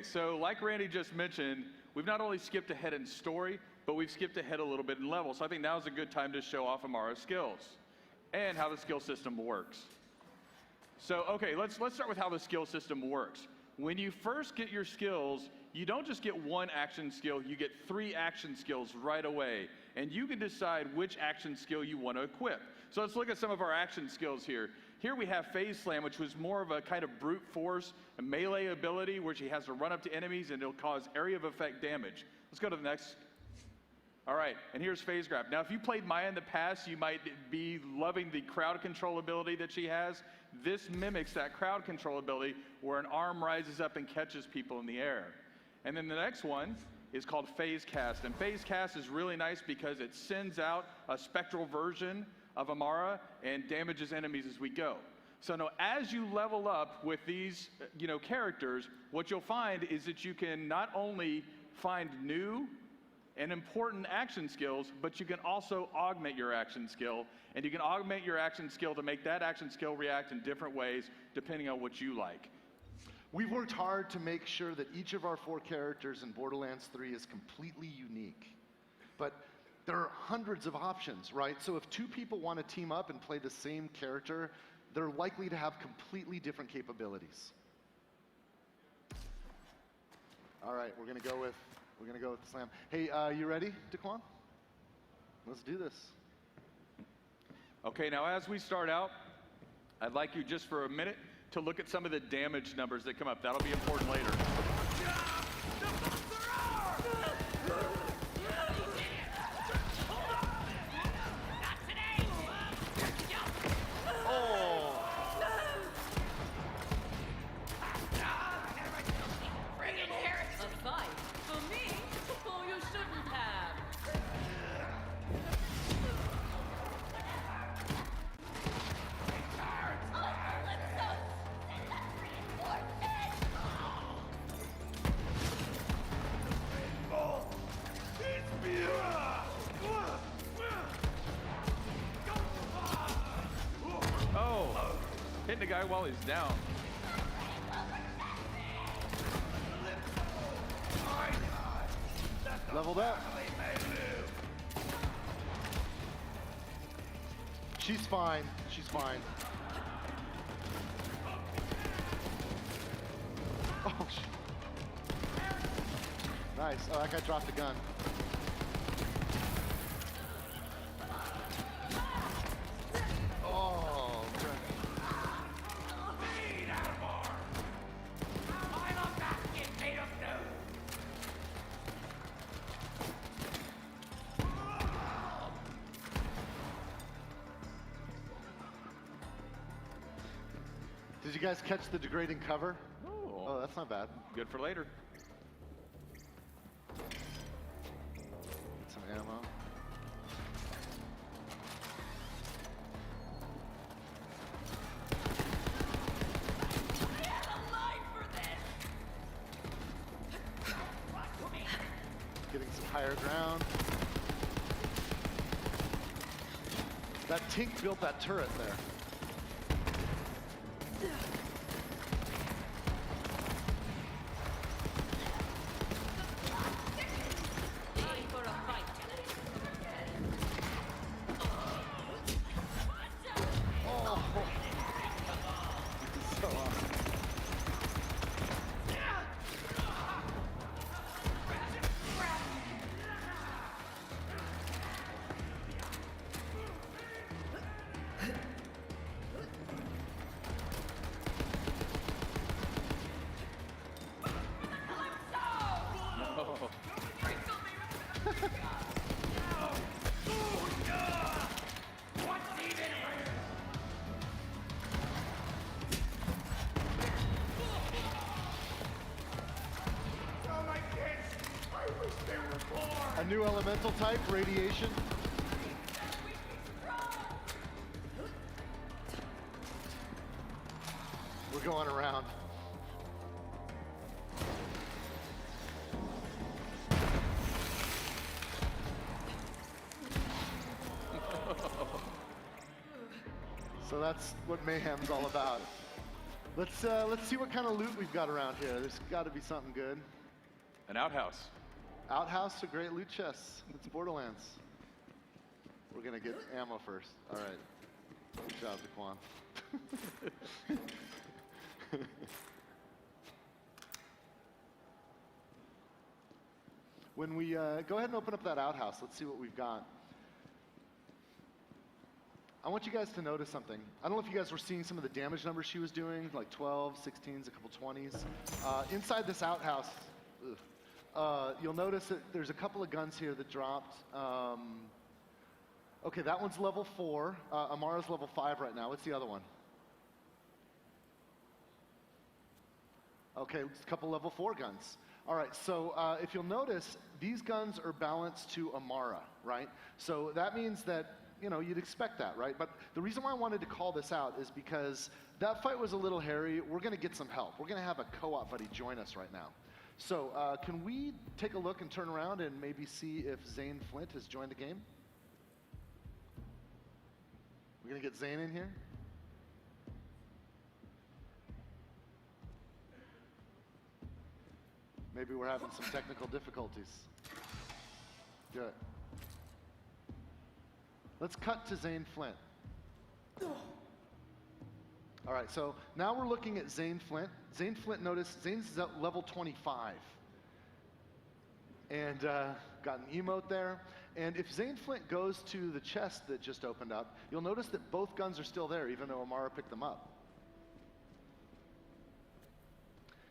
Okay, so like Randy just mentioned, we've not only skipped ahead in story, but we've skipped ahead a little bit in level. So I think now is a good time to show off Amara's skills and how the skill system works. So, okay, let's start with how the skill system works. When you first get your skills, you don't just get one action skill, you get 3 action skills right away. And you can decide which action skill you want to equip. So let's look at some of our action skills here. Here we have Phase Slam, which was more of a kind of brute force, a melee ability where she has to run up to enemies and it'll cause area of effect damage. Let's go to the next. All right, and here's Phase Grab. Now, if you played Maya in the past, you might be loving the crowd control ability that she has. This mimics that crowd control ability where an arm rises up and catches people in the air. And then the next one is called Phase Cast. And Phase Cast is really nice because it sends out a spectral version of Amara and damages enemies as we go. So now, as you level up with these characters, what you'll find is that you can not only find new and important action skills, but you can also augment your action skill, and you can augment your action skill to make that action skill react in different ways depending on what you like. We've worked hard to make sure that each of our 4 characters in Borderlands 3 is completely unique. But there are hundreds of options, right? So if 2 people want to team up and play the same character, they're likely to have completely different capabilities. All right, we're gonna go with Slam. Hey, you ready, Daquan? Let's do this. Okay, now as we start out, I'd like you just for a minute to look at some of the damage numbers that come up. That'll be important later. Oh, hitting the guy while he's down. Leveled up. She's fine. She's fine. Oh, nice. Oh, that guy dropped a gun. Oh, good. I'm a basket made of dough. Did you guys catch the degrading cover? Oh, that's not bad. Good for later. Get some ammo. Getting some higher ground. That Tink built that turret there. So awesome. A new elemental type, radiation. We're going around. So that's what Mayhem's all about. Let's see what kind of loot we've got around here. There's got to be something good. An outhouse. Outhouse or great loot chests. It's Borderlands. We're gonna get ammo first. All right. Good job, Daquan. When we go ahead and open up that outhouse, let's see what we've got. I want you guys to notice something. I don't know if you guys were seeing some of the damage numbers she was doing, like 12, 16s, a couple 20s. Inside this outhouse, you'll notice that there's a couple of guns here that dropped. Okay, that one's level 4. Amara's level 5 right now. What's the other one? Okay, it's a couple level 4 guns. All right, so if you'll notice, these guns are balanced to Amara, right? So that means that, you know, you'd expect that, right? But the reason why I wanted to call this out is because that fight was a little hairy. We're gonna get some help. We're gonna have a co-op buddy join us right now. So can we take a look and turn around and maybe see if Zane Flint has joined the game? We're gonna get Zane in here. Maybe we're having some technical difficulties. Good. Let's cut to Zane Flint. All right, so now we're looking at Zane Flint. Zane Flint, notice, Zane's at level 25. And got an emote there. And if Zane Flint goes to the chest that just opened up, you'll notice that both guns are still there, even though Amara picked them up.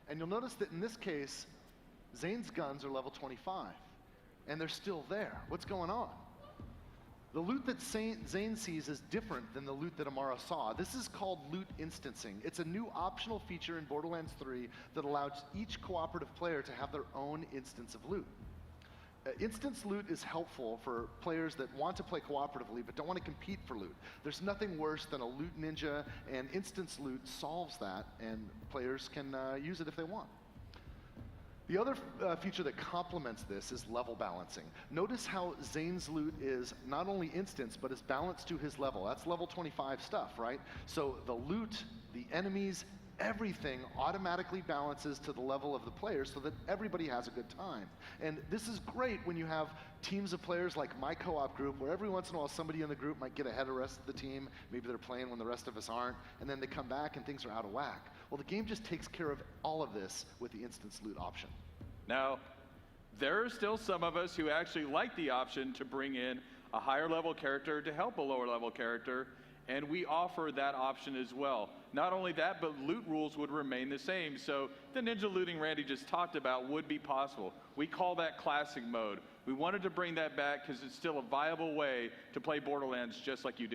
And you'll notice that in this case, Zane's guns are level 25, and they're still there. What's going on? The loot that Zane sees is different than the loot that Amara saw. This is called loot instancing. It's a new optional feature in Borderlands 3 that allows each cooperative player to have their own instance of loot. Instance loot is helpful for players that want to play cooperatively but don't want to compete for loot. There's nothing worse than a loot ninja, and instance loot solves that, and players can use it if they want. The other feature that complements this is level balancing. Notice how Zane's loot is not only instance, but is balanced to his level. That's level 25 stuff, right? So the loot, the enemies, everything automatically balances to the level of the players so that everybody has a good time. And this is great when you have teams of players like my co-op group, where every once in a while somebody in the group might get ahead of the rest of the team. Maybe they're playing when the rest of us aren't, and then they come back and things are out of whack. Well, the game just takes care of all of this with the instance loot option. Now, there are still some of us who actually like the option to bring in a higher level character to help a lower level character, and we offer that option as well. Not only that, but loot rules would remain the same, so the ninja looting Randy just talked about would be possible. We call that classic mode. We wanted to bring that back because it's still a viable way to play Borderlands just like you did.